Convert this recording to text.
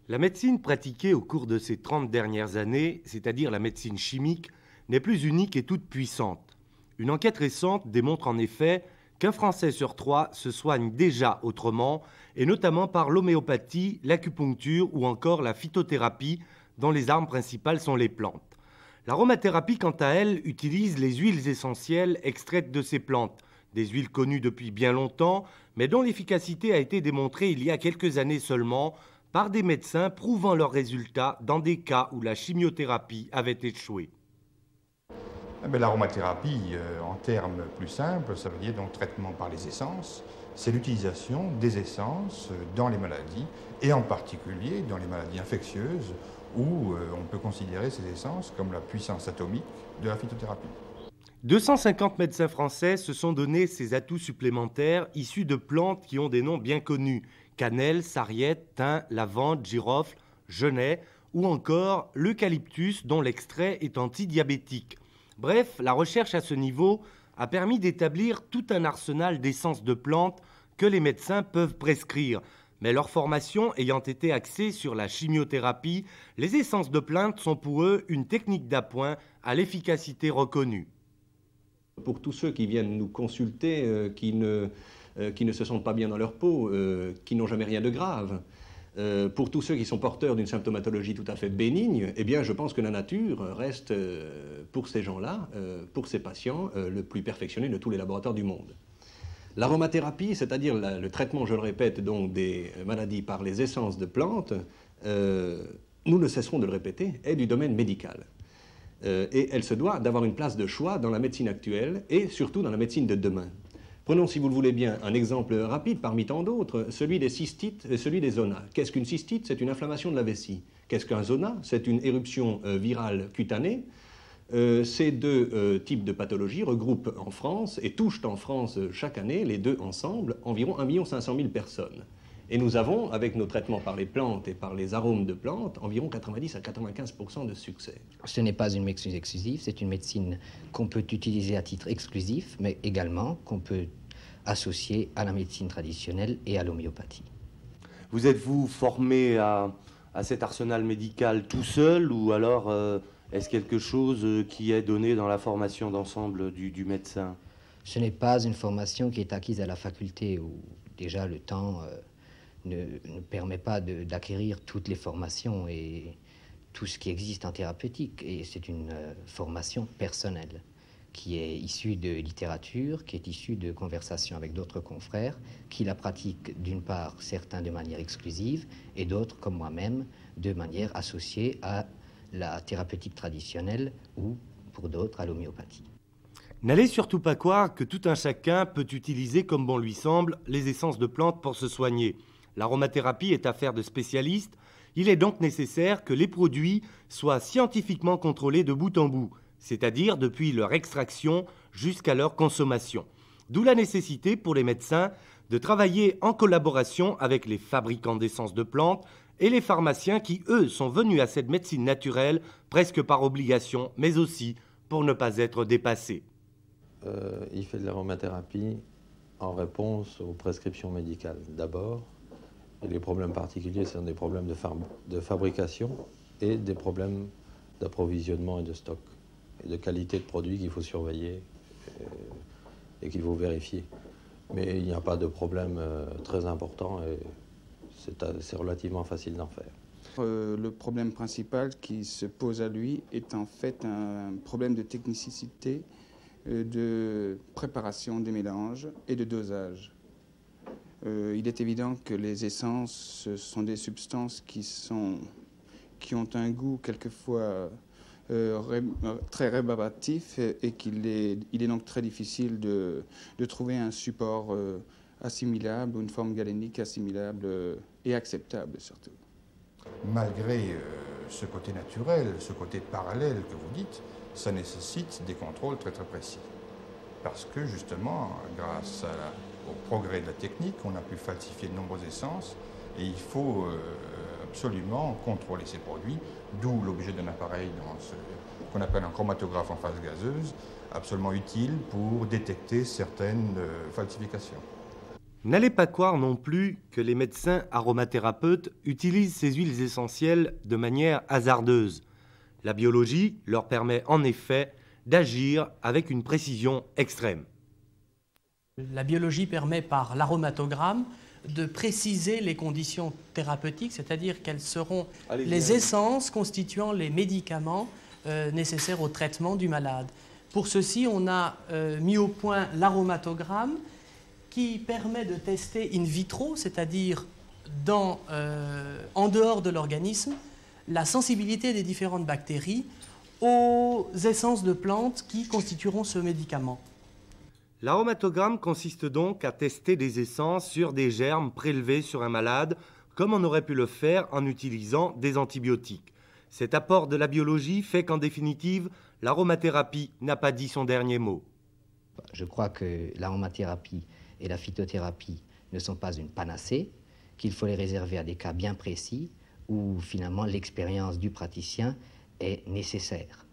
La médecine pratiquée au cours de ces 30 dernières années, c'est-à-dire la médecine chimique, n'est plus unique et toute puissante. Une enquête récente démontre en effet qu'un Français sur 3 se soigne déjà autrement, et notamment par l'homéopathie, l'acupuncture ou encore la phytothérapie, dont les armes principales sont les plantes. L'aromathérapie, quant à elle, utilise les huiles essentielles extraites de ces plantes, des huiles connues depuis bien longtemps, mais dont l'efficacité a été démontrée il y a quelques années seulement par des médecins prouvant leurs résultats dans des cas où la chimiothérapie avait échoué. L'aromathérapie, en termes plus simples, ça veut dire donc traitement par les essences. C'est l'utilisation des essences dans les maladies, et en particulier dans les maladies infectieuses, où on peut considérer ces essences comme la puissance atomique de la phytothérapie. 250 médecins français se sont donné ces atouts supplémentaires issus de plantes qui ont des noms bien connus: cannelle, sarriette, thym, lavande, girofle, genêt ou encore l'eucalyptus dont l'extrait est antidiabétique. Bref, la recherche à ce niveau a permis d'établir tout un arsenal d'essences de plantes que les médecins peuvent prescrire. Mais leur formation ayant été axée sur la chimiothérapie, les essences de plantes sont pour eux une technique d'appoint à l'efficacité reconnue. Pour tous ceux qui viennent nous consulter, qui ne se sentent pas bien dans leur peau, qui n'ont jamais rien de grave, pour tous ceux qui sont porteurs d'une symptomatologie tout à fait bénigne, eh bien, je pense que la nature reste, pour ces gens-là, pour ces patients, le plus perfectionné de tous les laboratoires du monde. L'aromathérapie, c'est-à-dire le traitement, je le répète, donc des maladies par les essences de plantes, nous ne cesserons de le répéter, est du domaine médical. Et elle se doit d'avoir une place de choix dans la médecine actuelle et surtout dans la médecine de demain. Prenons, si vous le voulez bien, un exemple rapide parmi tant d'autres, celui des cystites et celui des zonas. Qu'est-ce qu'une cystite? C'est une inflammation de la vessie. Qu'est-ce qu'un zona? C'est une éruption virale cutanée. Ces deux types de pathologies regroupent en France et touchent en France chaque année, les deux ensemble, environ 1 500 000 personnes. Et nous avons, avec nos traitements par les plantes et par les arômes de plantes, environ 90 à 95% de succès. Ce n'est pas une médecine exclusive, c'est une médecine qu'on peut utiliser à titre exclusif, mais également qu'on peut associer à la médecine traditionnelle et à l'homéopathie. Vous êtes-vous formé à cet arsenal médical tout seul ou alors est-ce quelque chose qui est donné dans la formation d'ensemble du médecin? Ce n'est pas une formation qui est acquise à la faculté où déjà le temps ne permet pas d'acquérir toutes les formations et tout ce qui existe en thérapeutique. Et c'est une formation personnelle qui est issue de littérature, qui est issue de conversations avec d'autres confrères, qui la pratiquent d'une part certains de manière exclusive et d'autres, comme moi-même, de manière associée à la thérapeutique traditionnelle ou, pour d'autres, à l'homéopathie. N'allez surtout pas croire que tout un chacun peut utiliser comme bon lui semble les essences de plantes pour se soigner. L'aromathérapie est affaire de spécialistes. Il est donc nécessaire que les produits soient scientifiquement contrôlés de bout en bout, c'est-à-dire depuis leur extraction jusqu'à leur consommation. D'où la nécessité pour les médecins de travailler en collaboration avec les fabricants d'essences de plantes et les pharmaciens qui, eux, sont venus à cette médecine naturelle presque par obligation, mais aussi pour ne pas être dépassés. Il fait de l'aromathérapie en réponse aux prescriptions médicales d'abord. Et les problèmes particuliers, ce sont des problèmes de fabrication et des problèmes d'approvisionnement et de stock, et de qualité de produit qu'il faut surveiller et qu'il faut vérifier. Mais il n'y a pas de problème très important et c'est relativement facile d'en faire. Le problème principal qui se pose à lui est en fait un problème de technicité, de préparation des mélanges et de dosage. Il est évident que les essences sont des substances qui ont un goût quelquefois très rébarbatif et qu'il est donc très difficile de trouver un support assimilable ou une forme galénique assimilable et acceptable surtout. Malgré ce côté naturel, ce côté parallèle que vous dites, ça nécessite des contrôles très très précis. Parce que justement, grâce au progrès de la technique, on a pu falsifier de nombreuses essences et il faut absolument contrôler ces produits, d'où l'objet d'un appareil dans ce qu'on appelle un chromatographe en phase gazeuse, absolument utile pour détecter certaines falsifications. N'allez pas croire non plus que les médecins aromathérapeutes utilisent ces huiles essentielles de manière hasardeuse. La biologie leur permet en effet d'agir avec une précision extrême. La biologie permet par l'aromatogramme de préciser les conditions thérapeutiques, c'est-à-dire quelles seront les essences constituant les médicaments nécessaires au traitement du malade. Pour ceci, on a mis au point l'aromatogramme qui permet de tester in vitro, c'est-à-dire en dehors de l'organisme, la sensibilité des différentes bactéries aux essences de plantes qui constitueront ce médicament. L'aromatogramme consiste donc à tester des essences sur des germes prélevés sur un malade, comme on aurait pu le faire en utilisant des antibiotiques. Cet apport de la biologie fait qu'en définitive, l'aromathérapie n'a pas dit son dernier mot. Je crois que l'aromathérapie et la phytothérapie ne sont pas une panacée, qu'il faut les réserver à des cas bien précis où finalement l'expérience du praticien est nécessaire.